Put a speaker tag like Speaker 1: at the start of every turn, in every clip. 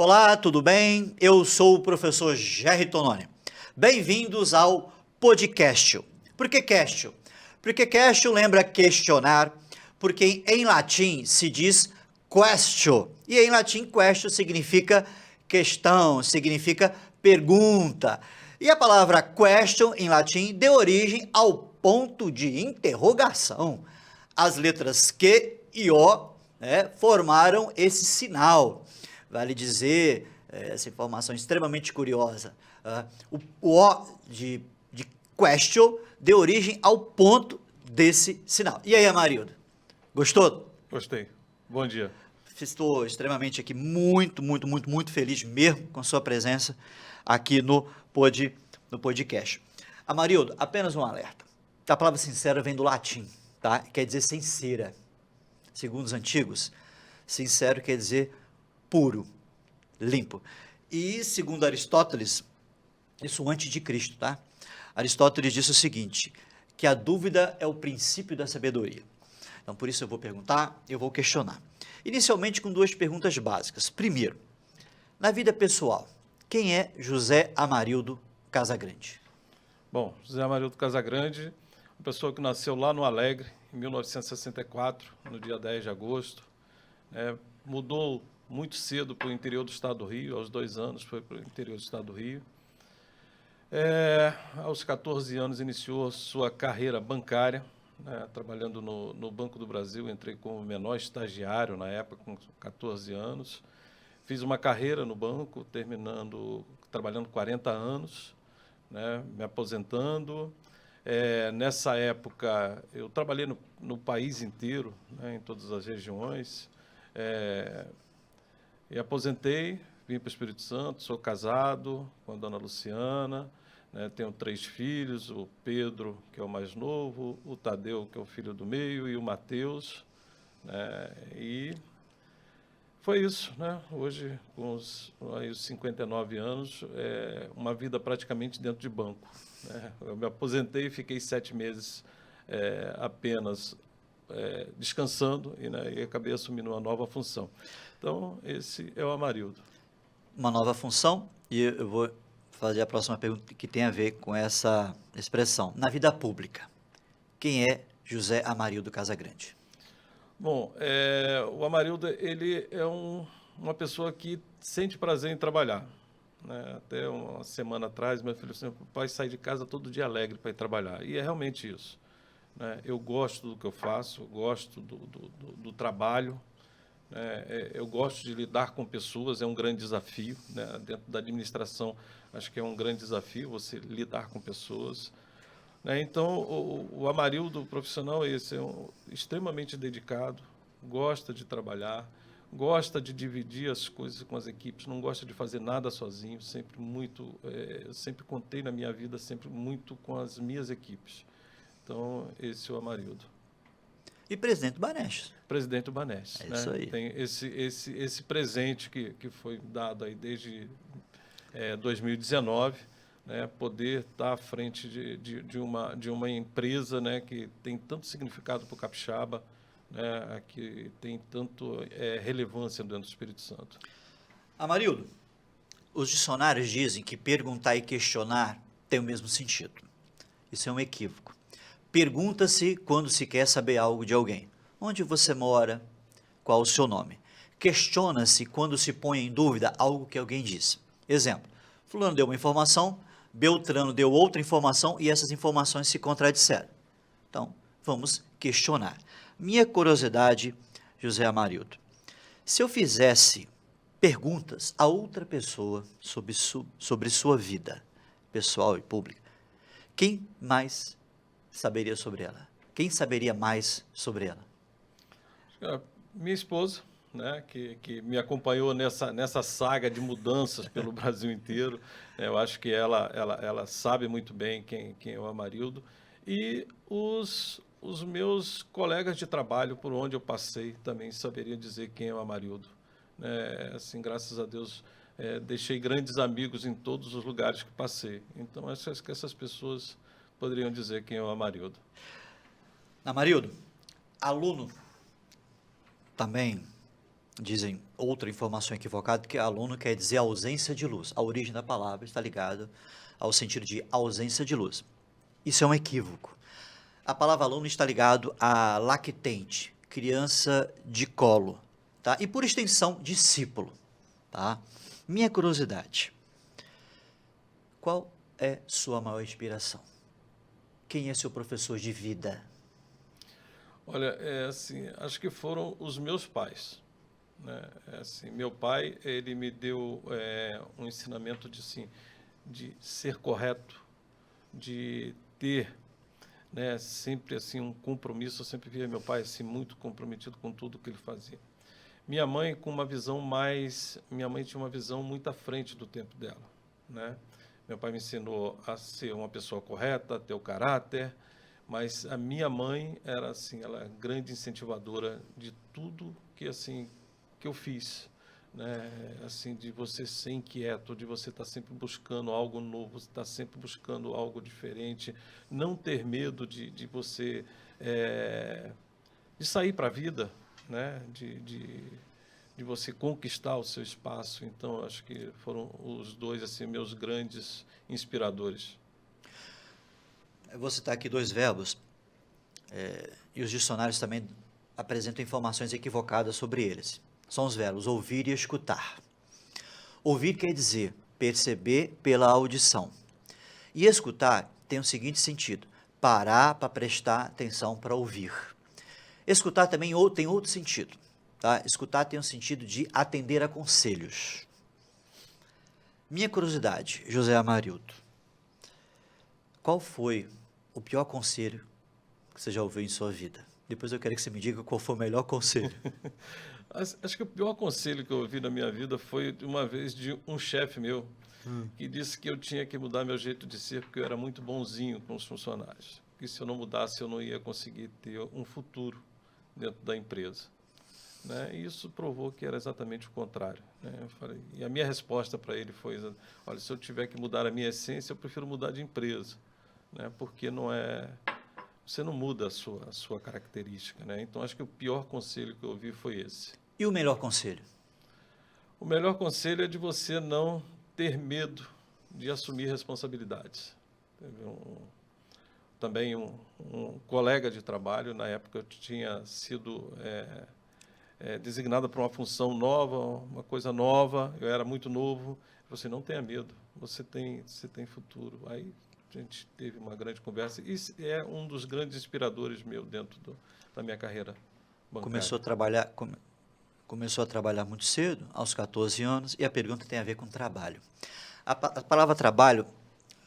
Speaker 1: Olá, tudo bem? Eu sou o professor Gerry Tononi. Bem-vindos ao podcast. Por que castio? Porque castio lembra questionar, porque em latim se diz questio, e em latim questio significa questão, significa pergunta. E a palavra question em latim deu origem ao ponto de interrogação. As letras Q e O, formaram esse sinal. Vale dizer, essa informação extremamente curiosa, o O de question deu origem ao ponto desse sinal. E aí, Amarildo? Gostou?
Speaker 2: Gostei. Bom dia.
Speaker 1: Estou extremamente aqui muito feliz mesmo com a sua presença aqui no podcast. Amarildo, apenas um alerta. A palavra sincera vem do latim, tá? Quer dizer sincera. Segundo os antigos, sincero quer dizer puro, limpo. E segundo Aristóteles, isso antes de Cristo, tá? Aristóteles disse o seguinte, que a dúvida é o princípio da sabedoria. Então, por isso eu vou perguntar, eu vou questionar. Inicialmente com duas perguntas básicas. Primeiro, na vida pessoal, quem é José Amarildo Casagrande?
Speaker 2: Bom, José Amarildo Casagrande, uma pessoa que nasceu lá no Alegre, em 1964, no dia 10 de agosto. Mudou muito cedo para o interior do estado do Rio, aos 2 anos foi para o interior do estado do Rio. Aos 14 anos iniciou sua carreira bancária, trabalhando no Banco do Brasil. Entrei como menor estagiário na época, com 14 anos. Fiz uma carreira no banco, trabalhando 40 anos, me aposentando. Nessa época, eu trabalhei no país inteiro, em todas as regiões, e aposentei, vim para o Espírito Santo, sou casado com a dona Luciana, tenho 3 filhos, o Pedro, que é o mais novo, o Tadeu, que é o filho do meio, e o Matheus, e foi isso, Hoje, com os 59 anos, uma vida praticamente dentro de banco. Eu me aposentei e fiquei 7 meses apenas descansando e acabei assumindo uma nova função. Então, esse é o Amarildo.
Speaker 1: Uma nova função, e eu vou fazer a próxima pergunta que tem a ver com essa expressão. Na vida pública, quem é José Amarildo Casagrande?
Speaker 2: Bom, o Amarildo, ele é uma pessoa que sente prazer em trabalhar. Até uma semana atrás, meu filho disse: o pai sai de casa todo dia alegre para ir trabalhar. E é realmente isso. Eu gosto do que eu faço, gosto do trabalho, eu gosto de lidar com pessoas, é um grande desafio. Dentro da administração, acho que é um grande desafio você lidar com pessoas. Então, o Amarildo profissional é esse, extremamente dedicado, gosta de trabalhar, gosta de dividir as coisas com as equipes, não gosta de fazer nada sozinho, sempre contei na minha vida sempre muito com as minhas equipes. Então, esse é o Amarildo.
Speaker 1: E presidente do Banestes.
Speaker 2: Presidente do Banestes.
Speaker 1: É isso aí.
Speaker 2: Tem esse presente que foi dado aí desde 2019, poder estar à frente de uma empresa, que tem tanto significado para o capixaba, que tem tanto relevância dentro do Espírito Santo.
Speaker 1: Amarildo, os dicionários dizem que perguntar e questionar tem o mesmo sentido. Isso é um equívoco. Pergunta-se quando se quer saber algo de alguém. Onde você mora? Qual o seu nome? Questiona-se quando se põe em dúvida algo que alguém disse. Exemplo, fulano deu uma informação, Beltrano deu outra informação e essas informações se contradisseram. Então, vamos questionar. Minha curiosidade, José Amarildo, se eu fizesse perguntas a outra pessoa sobre sua vida pessoal e pública, quem mais saberia sobre ela? Quem saberia mais sobre ela?
Speaker 2: Minha esposa, que me acompanhou nessa saga de mudanças pelo Brasil inteiro. Eu acho que ela sabe muito bem quem é o Amarildo. E os meus colegas de trabalho, por onde eu passei, também saberiam dizer quem é o Amarildo. Assim, graças a Deus, deixei grandes amigos em todos os lugares que passei. Então, acho que essas pessoas poderiam dizer quem é o Amarildo.
Speaker 1: Amarildo, aluno também dizem outra informação equivocada, que aluno quer dizer ausência de luz. A origem da palavra está ligada ao sentido de ausência de luz. Isso é um equívoco. A palavra aluno está ligado a lactente, criança de colo, tá? E por extensão, discípulo, tá? Minha curiosidade, qual é sua maior inspiração? Quem é seu professor de vida?
Speaker 2: Olha, assim, acho que foram os meus pais, né? Assim, meu pai, ele me deu um ensinamento de ser correto, de ter, né, sempre assim um compromisso. Eu sempre via meu pai assim muito comprometido com tudo que ele fazia. Minha mãe minha mãe tinha uma visão muito à frente do tempo dela, né? Meu pai me ensinou a ser uma pessoa correta, a ter o caráter, mas a minha mãe era assim, ela é grande incentivadora de tudo que assim que eu fiz, né? Assim, de você ser inquieto, de você estar sempre buscando algo novo, estar sempre buscando algo diferente, não ter medo de sair para a vida, né? De você conquistar o seu espaço. Então, acho que foram os dois assim meus grandes inspiradores.
Speaker 1: Eu vou citar aqui dois verbos, e os dicionários também apresentam informações equivocadas sobre eles. São os verbos ouvir e escutar. Ouvir quer dizer perceber pela audição. E escutar tem o seguinte sentido: parar para prestar atenção para ouvir. Escutar também tem outro sentido. Tá? Escutar tem o sentido de atender a conselhos. Minha curiosidade, José Amarildo, qual foi o pior conselho que você já ouviu em sua vida? Depois eu quero que você me diga qual foi o melhor conselho.
Speaker 2: Acho que o pior conselho que eu ouvi na minha vida foi uma vez de um chefe meu que disse que eu tinha que mudar meu jeito de ser porque eu era muito bonzinho com os funcionários. Que se eu não mudasse eu não ia conseguir ter um futuro dentro da empresa, né? E isso provou que era exatamente o contrário, né? Eu falei, e a minha resposta para ele foi: olha, se eu tiver que mudar a minha essência, eu prefiro mudar de empresa, né? Porque você não muda a sua característica, né? Então acho que o pior conselho que eu ouvi foi esse.
Speaker 1: E o melhor conselho?
Speaker 2: O melhor conselho é de você não ter medo de assumir responsabilidades. Teve também um colega de trabalho, na época eu tinha sido designado para uma função nova, uma coisa nova, eu era muito novo. Você não tenha medo, você tem futuro. Aí a gente teve uma grande conversa, e é um dos grandes inspiradores meu dentro da minha carreira bancária.
Speaker 1: Começou a trabalhar muito cedo, aos 14 anos, e a pergunta tem a ver com trabalho. A palavra trabalho,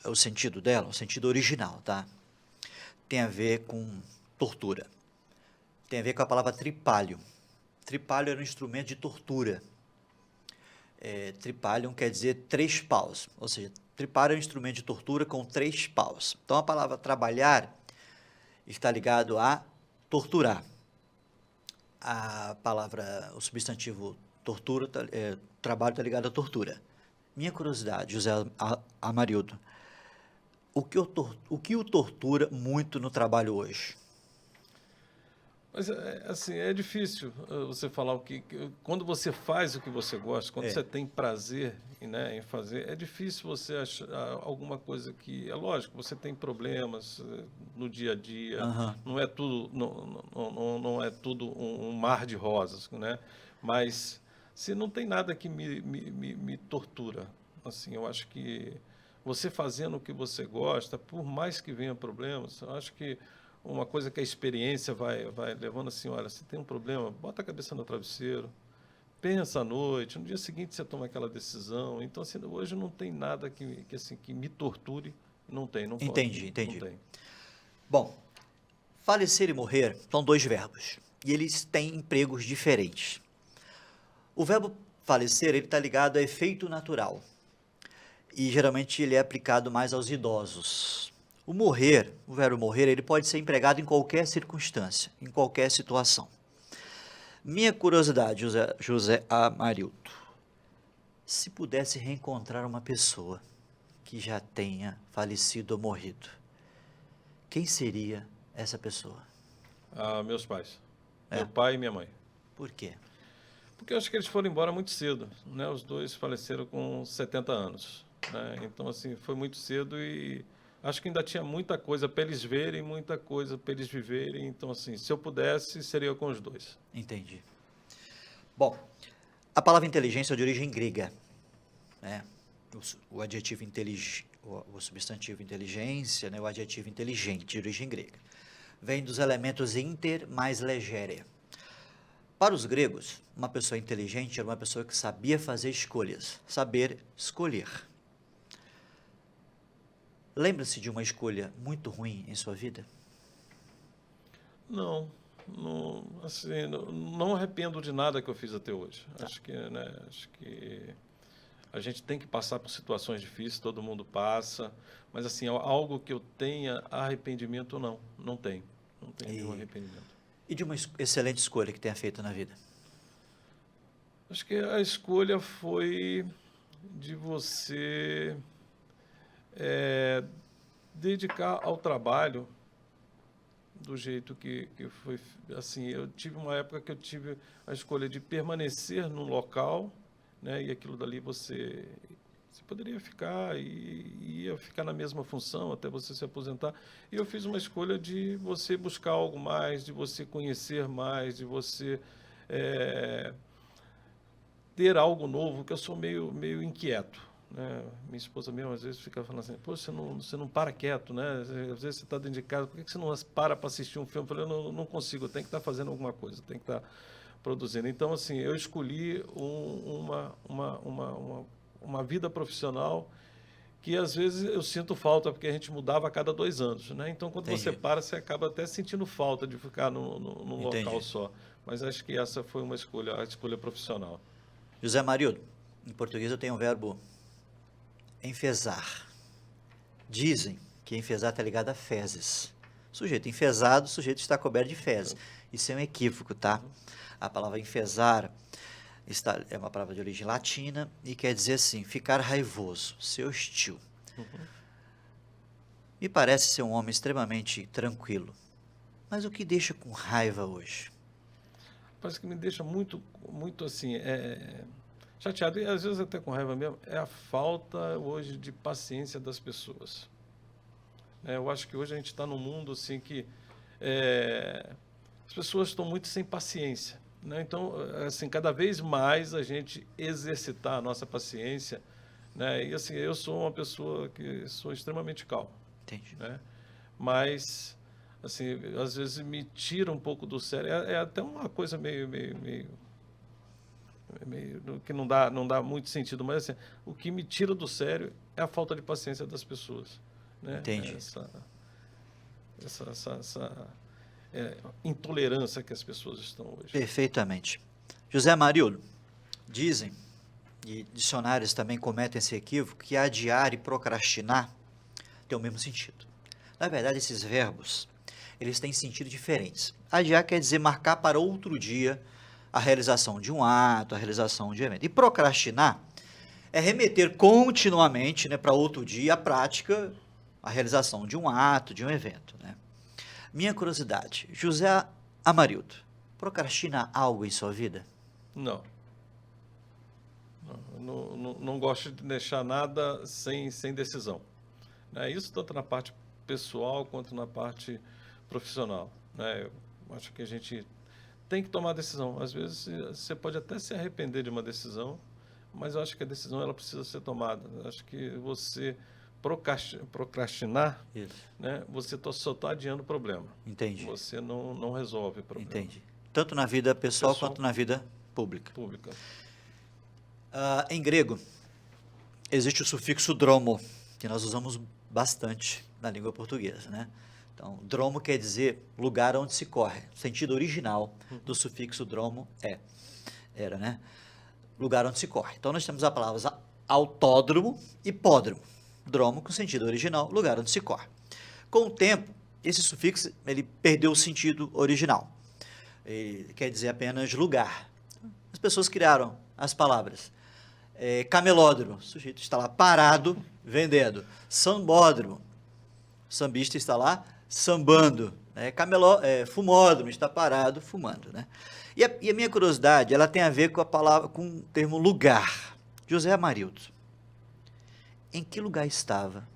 Speaker 1: o sentido dela, o sentido original, tá? Tem a ver com tortura. Tem a ver com a palavra tripalho. Tripalho era um instrumento de tortura. Tripalho quer dizer 3 paus, ou seja, tripalho é um instrumento de tortura com 3 paus. Então, a palavra trabalhar está ligado a torturar. A palavra, o substantivo tortura, trabalho está ligado à tortura. Minha curiosidade, José Amarildo, o que o tortura muito no trabalho hoje?
Speaker 2: Mas assim, é difícil você falar quando você faz o que você gosta, quando você tem prazer, né, em fazer, é difícil você achar alguma coisa que, é lógico, você tem problemas no dia a dia, não é tudo, não é tudo um mar de rosas, né? Mas se não tem nada que me tortura, assim, eu acho que você fazendo o que você gosta, por mais que venha problemas, eu acho que uma coisa que a experiência vai levando assim: olha, se tem um problema, bota a cabeça no travesseiro, pensa à noite, no dia seguinte você toma aquela decisão. Então, assim, hoje não tem nada que me torture, não tem, não
Speaker 1: Entendi.
Speaker 2: Não tem.
Speaker 1: Bom, falecer e morrer são 2 verbos, e eles têm empregos diferentes. O verbo falecer, ele está ligado a efeito natural, e geralmente ele é aplicado mais aos idosos. O verbo morrer, ele pode ser empregado em qualquer circunstância, em qualquer situação. Minha curiosidade, José Amarildo, se pudesse reencontrar uma pessoa que já tenha falecido ou morrido, quem seria essa pessoa?
Speaker 2: Meus pais. Meu pai e minha mãe.
Speaker 1: Por quê?
Speaker 2: Porque eu acho que eles foram embora muito cedo, né? Os dois faleceram com 70 anos, né? Então, assim, foi muito cedo e acho que ainda tinha muita coisa para eles verem, muita coisa para eles viverem. Então, assim, se eu pudesse, seria com os dois.
Speaker 1: Entendi. Bom, a palavra inteligência é de origem grega, né? O adjetivo o substantivo inteligência, né? O adjetivo inteligente, de origem grega. Vem dos elementos inter mais legere. Para os gregos, uma pessoa inteligente era uma pessoa que sabia fazer escolhas, saber escolher. Lembra-se de uma escolha muito ruim em sua vida?
Speaker 2: Não, assim, não arrependo de nada que eu fiz até hoje. Acho que, né, acho que a gente tem que passar por situações difíceis, todo mundo passa, mas assim, algo que eu tenha arrependimento, não tenho. Não tenho nenhum arrependimento.
Speaker 1: E de uma excelente escolha que tenha feito na vida?
Speaker 2: Acho que a escolha foi de você dedicar ao trabalho do jeito que foi. Assim, eu tive uma época que eu tive a escolha de permanecer num local, né, e aquilo dali você poderia ficar e ia ficar na mesma função até você se aposentar. E eu fiz uma escolha de você buscar algo mais, de você conhecer mais, de você ter algo novo, que eu sou meio inquieto, né? Minha esposa mesmo às vezes fica falando assim, pô, você não para quieto, né? Às vezes você está dentro de casa, por que você não para assistir um filme? Eu falei, eu não consigo, eu tenho que estar fazendo alguma coisa, tenho que estar produzindo. Então, assim, eu escolhi uma vida profissional que às vezes eu sinto falta, porque a gente mudava a cada 2 anos, né? Então, quando
Speaker 1: Entendi.
Speaker 2: você para, você acaba até sentindo falta de ficar num
Speaker 1: Entendi.
Speaker 2: local só. Mas acho que essa foi a escolha profissional.
Speaker 1: José Marildo, em português eu tenho o verbo enfezar. Dizem que enfezar está ligado a fezes. Sujeito enfesado, o sujeito está coberto de fezes. Isso é um equívoco, tá? A palavra enfezar é uma palavra de origem latina e quer dizer assim, ficar raivoso, ser hostil. Me parece ser um homem extremamente tranquilo. Mas o que deixa com raiva hoje?
Speaker 2: Parece que me deixa muito assim, chateado, e às vezes até com raiva mesmo, é a falta hoje de paciência das pessoas. Eu acho que hoje a gente está num mundo assim que as pessoas estão muito sem paciência, né? Então, assim, cada vez mais a gente exercitar a nossa paciência, né? E assim, eu sou uma pessoa que sou extremamente calmo.
Speaker 1: Entendi.
Speaker 2: Né? Mas, assim, às vezes me tira um pouco do sério. É até uma coisa meio que não dá muito sentido, mas assim, o que me tira do sério é a falta de paciência das pessoas, né?
Speaker 1: Entendi.
Speaker 2: Essa intolerância que as pessoas estão hoje.
Speaker 1: Perfeitamente. José Marildo, dizem, e dicionários também cometem esse equívoco, que adiar e procrastinar tem o mesmo sentido. Na verdade, esses verbos, eles têm sentido diferentes. Adiar quer dizer marcar para outro dia a realização de um ato, a realização de um evento. E procrastinar é remeter continuamente, né, para outro dia a prática, a realização de um ato, de um evento. Né? Minha curiosidade, José Amarildo, procrastina algo em sua vida?
Speaker 2: Não. Não gosto de deixar nada sem decisão. Né? Isso tanto na parte pessoal quanto na parte profissional. Né? Eu acho que a gente tem que tomar decisão. Às vezes você pode até se arrepender de uma decisão, mas eu acho que a decisão ela precisa ser tomada. Eu acho que você procrastinar, né, você só está adiando o problema.
Speaker 1: Entendi.
Speaker 2: Você não resolve o problema.
Speaker 1: Entendi. Tanto na vida pessoal quanto na vida pública. Em grego, existe o sufixo dromo, que nós usamos bastante na língua portuguesa, né? Então, dromo quer dizer lugar onde se corre. O sentido original do sufixo dromo era, né? Lugar onde se corre. Então, nós temos a palavra autódromo e hipódromo. Dromo com sentido original, lugar onde se corre. Com o tempo, esse sufixo ele perdeu o sentido original. Ele quer dizer apenas lugar. As pessoas criaram as palavras camelódromo, o sujeito está lá parado, vendendo. Sambódromo, o sambista está lá sambando, né? Cameló, fumódromo, está parado fumando, né? E a minha curiosidade, ela tem a ver com a palavra, com o termo lugar. José Amarildo, em que lugar estava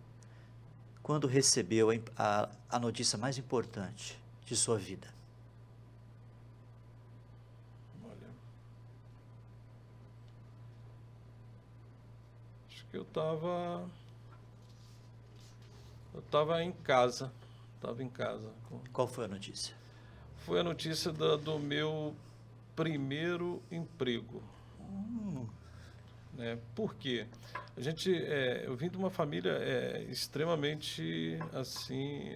Speaker 1: quando recebeu a notícia mais importante de sua vida?
Speaker 2: Olha, acho que eu estava em casa. Estava em casa.
Speaker 1: Qual foi a notícia?
Speaker 2: Foi a notícia do meu primeiro emprego. Né? Por quê? Eu vim de uma família extremamente assim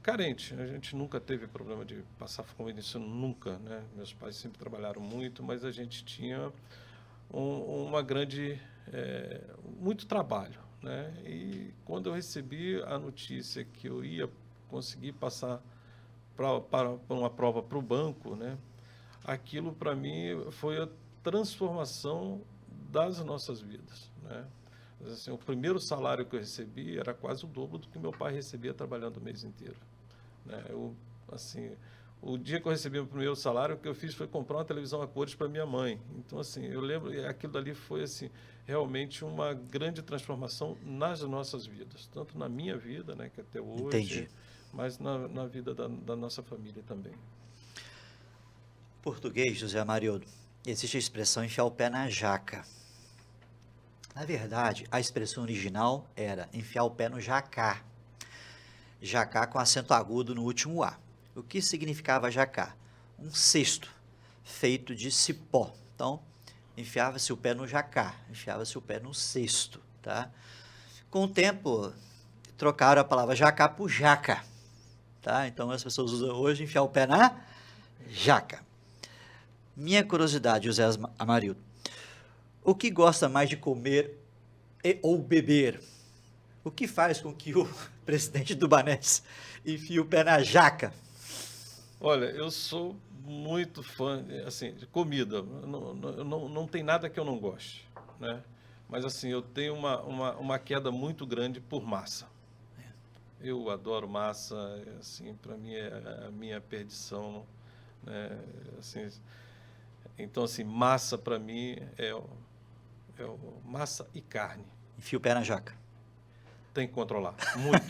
Speaker 2: carente. A gente nunca teve problema de passar fome, isso nunca, né? Meus pais sempre trabalharam muito, mas a gente tinha uma grande muito trabalho, né? E quando eu recebi a notícia que eu ia conseguir passar para uma prova para o banco, né? Aquilo para mim foi a transformação das nossas vidas, né? Assim, o primeiro salário que eu recebi era quase o dobro do que meu pai recebia trabalhando o mês inteiro, né? O dia que eu recebi o primeiro salário, o que eu fiz foi comprar uma televisão a cores para minha mãe. Então, assim, eu lembro, aquilo dali foi, assim, realmente uma grande transformação nas nossas vidas. Tanto na minha vida, né, que até hoje,
Speaker 1: Entendi.
Speaker 2: mas na vida da nossa família também.
Speaker 1: Em português, José Amarildo, existe a expressão enfiar o pé na jaca. Na verdade, a expressão original era enfiar o pé no jacá. Jacá com acento agudo no último A. O que significava jacá? Um cesto feito de cipó. Então, enfiava-se o pé no jacá, enfiava-se o pé no cesto, tá? Com o tempo, trocaram a palavra jacá por jaca, tá? Então, as pessoas usam hoje enfiar o pé na jaca. Minha curiosidade, José Amarildo, o que gosta mais de comer ou beber? O que faz com que o presidente do Banés enfie o pé na jaca?
Speaker 2: Olha, eu sou muito fã, assim, de comida. Não tem nada que eu não goste, né? Mas, assim, eu tenho uma queda muito grande por massa. Eu adoro massa, assim, para mim é a minha perdição, né? Assim, então, assim, massa para mim é massa e carne.
Speaker 1: Enfia o pé na jaca.
Speaker 2: Tem que controlar, muito,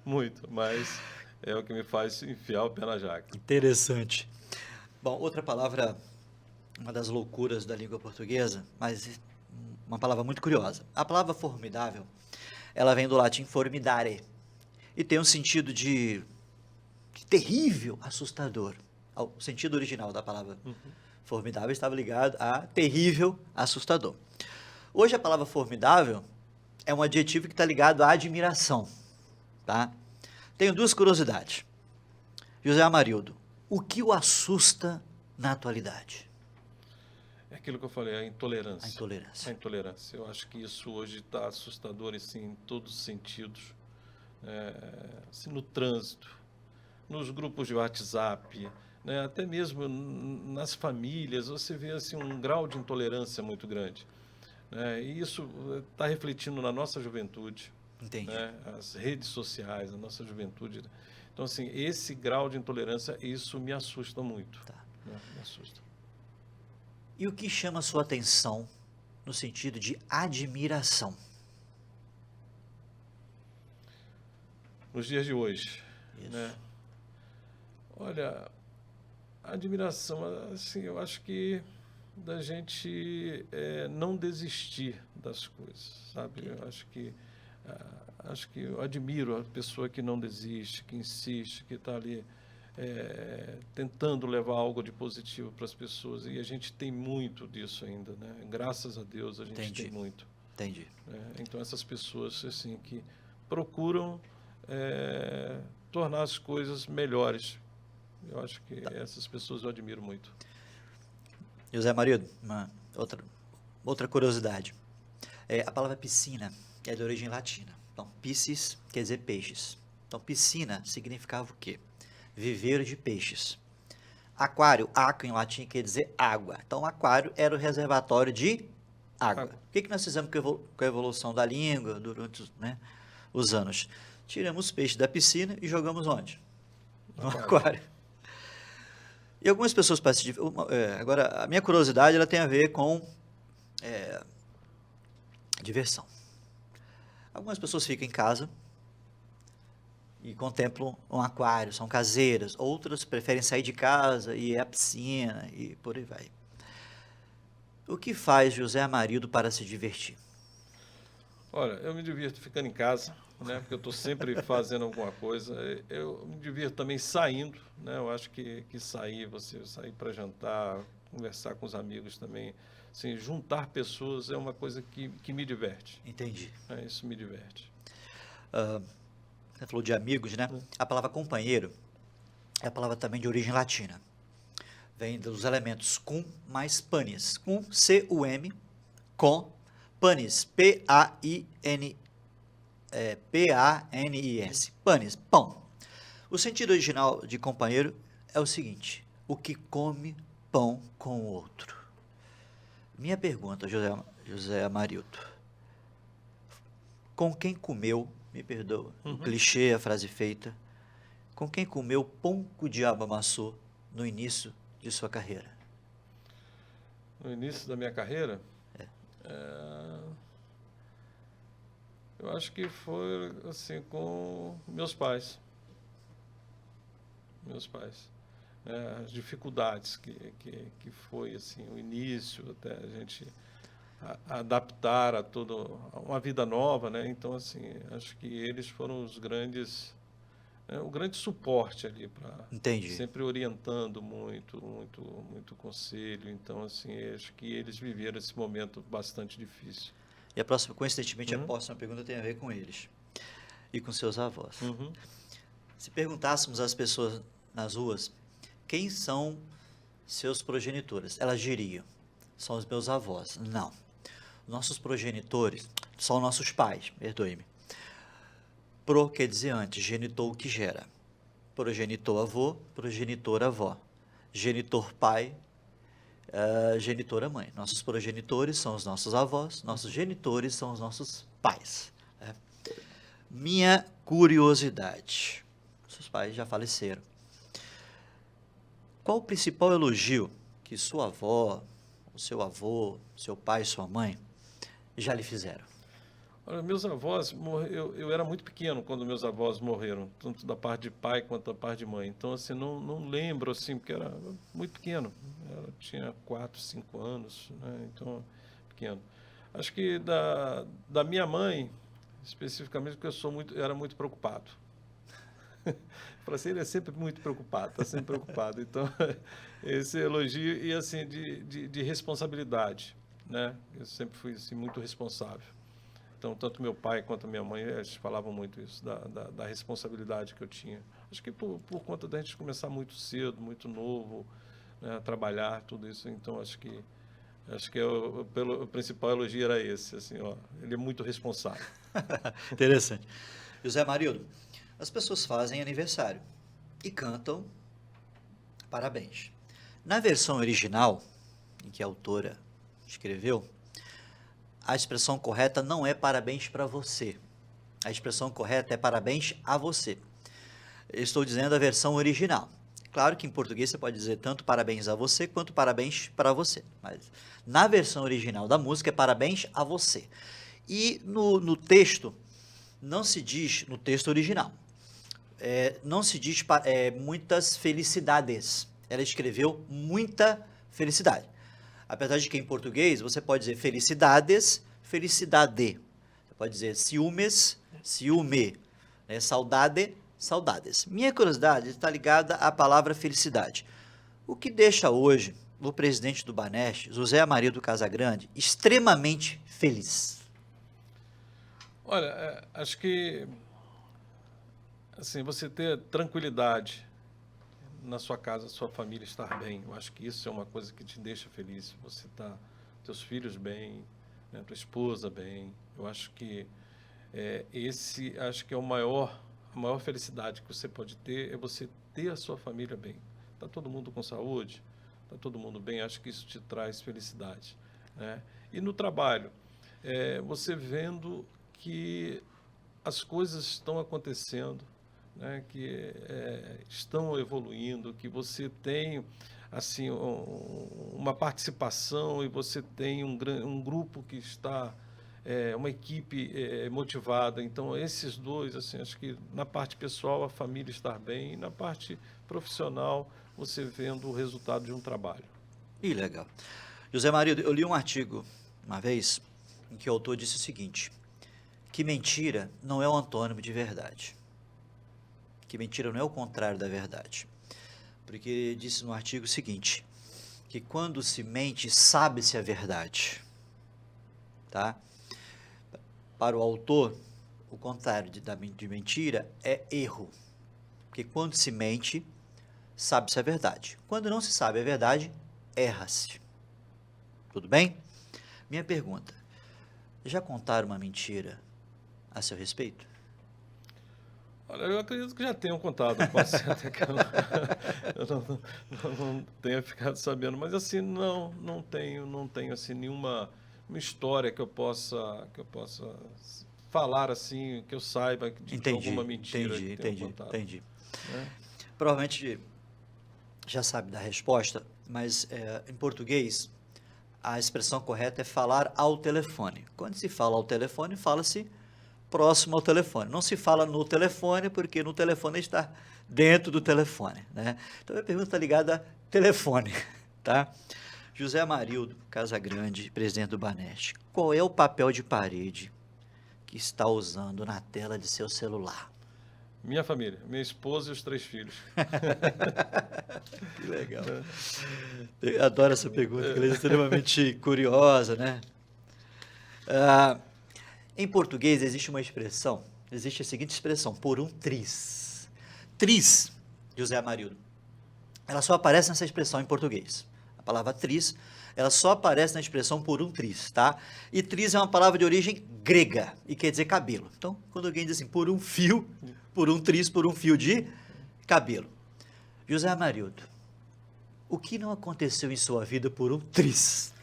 Speaker 2: muito, mas é o que me faz enfiar o pé na jaca.
Speaker 1: Interessante. Bom, outra palavra, uma das loucuras da língua portuguesa, mas uma palavra muito curiosa. A palavra formidável, ela vem do latim formidare e tem um sentido de terrível, assustador. O sentido original da palavra formidável estava ligado a terrível, assustador. Hoje a palavra formidável é um adjetivo que está ligado à admiração, tá? Tenho duas curiosidades. José Amarildo, o que o assusta na atualidade?
Speaker 2: É aquilo que eu falei, a intolerância.
Speaker 1: A intolerância.
Speaker 2: A intolerância. Eu acho que isso hoje está assustador assim, em todos os sentidos. Assim, no trânsito, nos grupos de WhatsApp, né? Até mesmo nas famílias, você vê assim, um grau de intolerância muito grande. E isso está refletindo na nossa juventude.
Speaker 1: Entendi.
Speaker 2: Né? As redes sociais, a nossa juventude. Então, assim, esse grau de intolerância, isso me assusta muito.
Speaker 1: Tá.
Speaker 2: Né? Me assusta.
Speaker 1: E o que chama a sua atenção no sentido de admiração?
Speaker 2: Nos dias de hoje,
Speaker 1: Isso.
Speaker 2: né? Olha, a admiração, assim, eu acho que da gente não desistir das coisas, sabe? Eu acho que eu admiro a pessoa que não desiste, que insiste, que está ali tentando levar algo de positivo para as pessoas, e a gente tem muito disso ainda, né? Graças a Deus a gente
Speaker 1: Entendi.
Speaker 2: tem muito.
Speaker 1: Entendi.
Speaker 2: Né? Então essas pessoas assim que procuram tornar as coisas melhores, eu acho que essas pessoas eu admiro muito.
Speaker 1: José Amarildo, outra curiosidade. A palavra piscina é de origem latina. Então, piscis quer dizer peixes. Então, piscina significava o quê? Viveiro de peixes. Aquário, aqua em latim quer dizer água. Então, aquário era o reservatório de água. O que nós fizemos com a evolução da língua durante os anos? tiramos os peixes da piscina e jogamos onde? No
Speaker 2: Aquário.
Speaker 1: aquário. E algumas pessoas participam. Agora, a minha curiosidade ela tem a ver com diversão. Algumas pessoas ficam em casa e contemplam um aquário, são caseiras. Outras preferem sair de casa e ir à piscina e por aí vai. O que faz José Amarildo para se divertir?
Speaker 2: Olha, eu me divirto ficando em casa, né? Porque eu estou sempre fazendo alguma coisa. Eu me divirto também saindo, né? Eu acho que sair, você sair para jantar, conversar com os amigos também, assim, juntar pessoas é uma coisa que me diverte.
Speaker 1: Entendi.
Speaker 2: Né? Isso me diverte.
Speaker 1: Você falou de amigos, né? A palavra companheiro é a palavra também de origem latina. Vem dos elementos cum mais panis. Cum, C-U-M, com, panis, P-A-N-I-S. Panis, pão. O sentido original de companheiro é o seguinte: o que come pão com o outro. Minha pergunta, José Amarildo. Com quem comeu, me perdoa, o clichê, a frase feita, com quem comeu pão que o diabo amassou no início de sua carreira?
Speaker 2: No início da minha carreira, eu acho que foi assim com meus pais. Meus pais. As dificuldades que foi assim o início, até a gente adaptar a uma vida nova, né? Então, assim, acho que eles foram os grandes, o grande suporte ali para
Speaker 1: Entendi.
Speaker 2: sempre orientando muito conselho. Então, assim, acho que eles viveram esse momento bastante difícil.
Speaker 1: E a próxima, coincidentemente, a próxima pergunta tem a ver com eles e com seus avós. Se perguntássemos às pessoas nas ruas quem são seus progenitores, elas diriam: são os meus avós. Não. Nossos progenitores são nossos pais, perdoe-me. Pro quer dizer antes, genitor o que gera. Progenitor avô, progenitor avó. Genitor pai, genitora mãe. Nossos progenitores são os nossos avós, nossos genitores são os nossos pais. Né? Minha curiosidade. Seus pais já faleceram. Qual o principal elogio que sua avó, o seu avô, seu pai, sua mãe já lhe fizeram?
Speaker 2: Olha, meus avós, eu era muito pequeno quando meus avós morreram, tanto da parte de pai quanto da parte de mãe. Então, assim, não lembro, assim, porque era muito pequeno. Eu tinha 4, 5 anos, né? Então, pequeno. Acho que da minha mãe, especificamente, porque eu era muito preocupado. Para ser, ele é sempre muito preocupado, está sempre preocupado. Então, esse elogio e, assim, de responsabilidade, né? Eu sempre fui, assim, muito responsável. Então, tanto meu pai quanto minha mãe, eles falavam muito isso, da responsabilidade que eu tinha. Acho que por conta da gente começar muito cedo, muito novo, né, a trabalhar, tudo isso. Então, acho que o principal elogio era esse, assim, ó, ele é muito responsável.
Speaker 1: Interessante. José Amarildo, as pessoas fazem aniversário e cantam parabéns. Na versão original, em que a autora escreveu, a expressão correta não é parabéns para você. A expressão correta é parabéns a você. Eu estou dizendo a versão original. Claro que em português você pode dizer tanto parabéns a você quanto parabéns para você. Mas na versão original da música é parabéns a você. E no texto, não se diz, no texto original, não se diz muitas felicidades. Ela escreveu muita felicidade. Apesar de que em português você pode dizer felicidades, felicidade. Você pode dizer ciúmes, ciúme. Né? Saudade, saudades. Minha curiosidade está ligada à palavra felicidade. O que deixa hoje o presidente do Banesp, José Amarildo Casagrande, extremamente feliz?
Speaker 2: Olha, acho que assim, você ter tranquilidade na sua casa, sua família estar bem, eu acho que isso é uma coisa que te deixa feliz. Você tá, teus filhos bem, né, tua esposa bem. Eu acho que acho que é a maior felicidade que você pode ter é você ter a sua família bem. Tá todo mundo com saúde, tá todo mundo bem. Acho que isso te traz felicidade, né? E no trabalho, você vendo que as coisas estão acontecendo, né, que estão evoluindo, que você tem assim uma participação e você tem um grupo que está uma equipe motivada. Então esses dois, assim, acho que na parte pessoal a família estar bem e na parte profissional você vendo o resultado de um trabalho.
Speaker 1: Ih, legal. José Maria, eu li um artigo uma vez em que o autor disse o seguinte, que mentira não é o antônimo de verdade. Que mentira não é o contrário da verdade. Porque ele disse no artigo o seguinte, que quando se mente, sabe-se a verdade. Tá? Para o autor, o contrário de mentira é erro. Porque quando se mente, sabe-se a verdade. Quando não se sabe a verdade, erra-se. Tudo bem? Minha pergunta, já contaram uma mentira a seu respeito?
Speaker 2: Olha, eu acredito que já tenham contado, pode ser até que eu não tenha ficado sabendo, mas assim, não tenho assim nenhuma uma história que eu possa falar assim, que eu saiba de alguma mentira que tenham contado,
Speaker 1: Entendi.
Speaker 2: né?
Speaker 1: Provavelmente já sabe da resposta, mas em português a expressão correta é falar ao telefone. Quando se fala ao telefone, fala-se próximo ao telefone. Não se fala no telefone, porque no telefone está dentro do telefone, né? Então a pergunta está ligada a telefone, tá? José Amarildo Casagrande, presidente do Banesp, qual é o papel de parede que está usando na tela de seu celular?
Speaker 2: Minha família, minha esposa e os 3 filhos.
Speaker 1: Que legal. Eu adoro essa pergunta, que ela é extremamente curiosa, né? Em português existe a seguinte expressão, por um triz. Triz, José Amarildo, ela só aparece nessa expressão em português. A palavra triz, ela só aparece na expressão por um triz, tá? E triz é uma palavra de origem grega e quer dizer cabelo. Então, quando alguém diz assim, por um fio, por um triz, por um fio de cabelo. José Amarildo, o que não aconteceu em sua vida por um triz?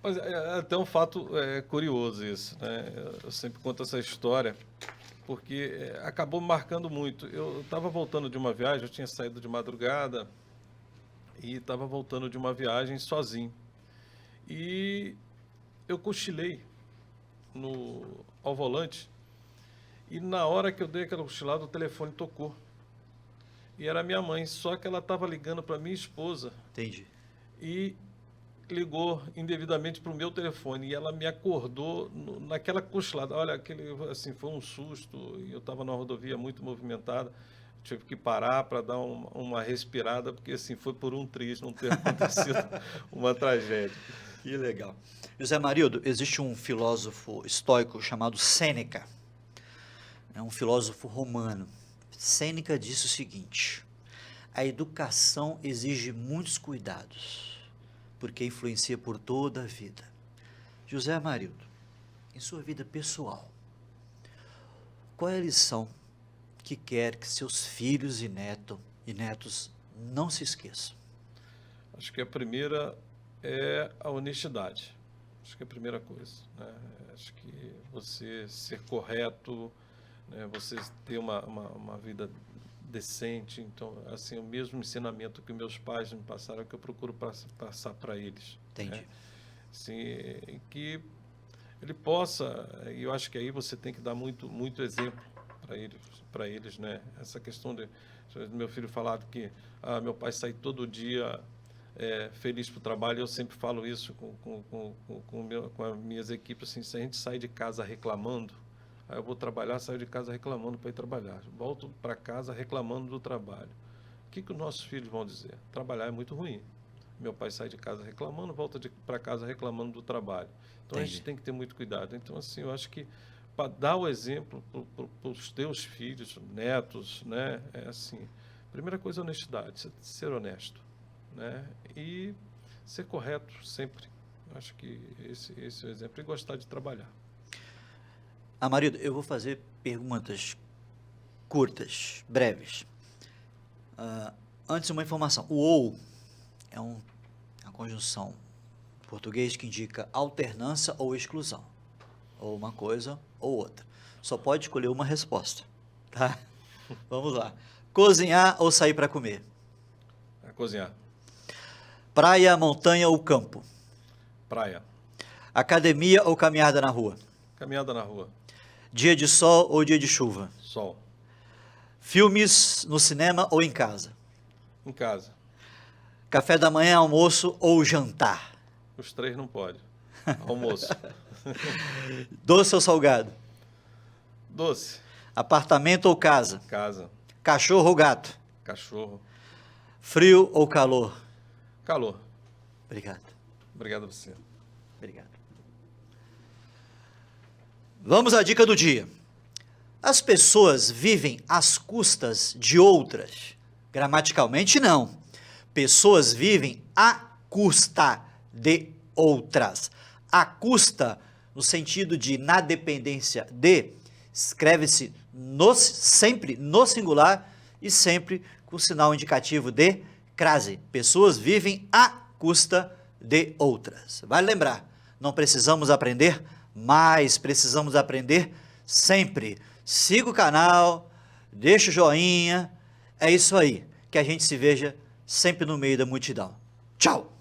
Speaker 2: Mas é até um fato curioso isso, né? Eu sempre conto essa história porque acabou me marcando muito. Eu estava voltando de uma viagem, eu tinha saído de madrugada e estava voltando de uma viagem sozinho. E eu cochilei ao volante e na hora que eu dei aquela cochilada, o telefone tocou. E era minha mãe, só que ela estava ligando para minha esposa.
Speaker 1: Entendi.
Speaker 2: E ligou indevidamente para o meu telefone e ela me acordou naquela cochilada. Olha, assim, foi um susto e eu estava numa rodovia muito movimentada. Tive que parar para dar uma respirada, porque assim, foi por um triz não ter acontecido uma tragédia.
Speaker 1: Que legal. José Marildo, existe um filósofo estoico chamado Sêneca. É um filósofo romano. Sêneca disse o seguinte, a educação exige muitos cuidados, porque influencia por toda a vida. José Amarildo, em sua vida pessoal, qual é a lição que quer que seus filhos e netos não se esqueçam?
Speaker 2: Acho que a primeira é a honestidade. Acho que é a primeira coisa, né? Acho que você ser correto, né? Você ter uma vida decente. Então, assim, o mesmo ensinamento que meus pais me passaram, que eu procuro passar para eles.
Speaker 1: Entendi.
Speaker 2: Né? Assim, que ele possa, e eu acho que aí você tem que dar muito exemplo para eles, né? Essa questão de meu filho falava que meu pai sai todo dia feliz para o trabalho. Eu sempre falo isso com as minhas equipes, assim, se a gente sai de casa reclamando, aí eu vou trabalhar, saio de casa reclamando para ir trabalhar, volto para casa reclamando do trabalho. O que os nossos filhos vão dizer? Trabalhar é muito ruim. Meu pai sai de casa reclamando, volta para casa reclamando do trabalho. Então
Speaker 1: Entendi.
Speaker 2: a gente tem que ter muito cuidado. Então, assim, eu acho que para dar o exemplo para os teus filhos, netos, né? É assim, primeira coisa é honestidade, ser honesto, né? E ser correto sempre. Eu acho que esse é o exemplo. E gostar de trabalhar.
Speaker 1: Amarildo, eu vou fazer perguntas curtas, breves. Antes, uma informação. O ou é uma conjunção em português que indica alternância ou exclusão. Ou uma coisa ou outra. Só pode escolher uma resposta, tá? Vamos lá. Cozinhar ou sair para comer?
Speaker 2: A cozinhar.
Speaker 1: Praia, montanha ou campo?
Speaker 2: Praia.
Speaker 1: Academia ou caminhada na rua?
Speaker 2: Caminhada na rua.
Speaker 1: Dia de sol ou dia de chuva?
Speaker 2: Sol.
Speaker 1: Filmes no cinema ou em casa?
Speaker 2: Em casa.
Speaker 1: Café da manhã, almoço ou jantar?
Speaker 2: Os 3 não pode. Almoço.
Speaker 1: Doce ou salgado?
Speaker 2: Doce.
Speaker 1: Apartamento ou casa?
Speaker 2: Casa.
Speaker 1: Cachorro ou gato?
Speaker 2: Cachorro.
Speaker 1: Frio ou calor?
Speaker 2: Calor.
Speaker 1: Obrigado.
Speaker 2: Obrigado a você.
Speaker 1: Obrigado. Vamos à dica do dia. As pessoas vivem às custas de outras. Gramaticalmente, não. Pessoas vivem à custa de outras. À custa, no sentido de na dependência de, escreve-se sempre no singular e sempre com o sinal indicativo de crase. Pessoas vivem à custa de outras. Vale lembrar, não precisamos aprender, mas precisamos aprender sempre. Siga o canal, deixa o joinha, é isso aí, que a gente se veja sempre no meio da multidão. Tchau!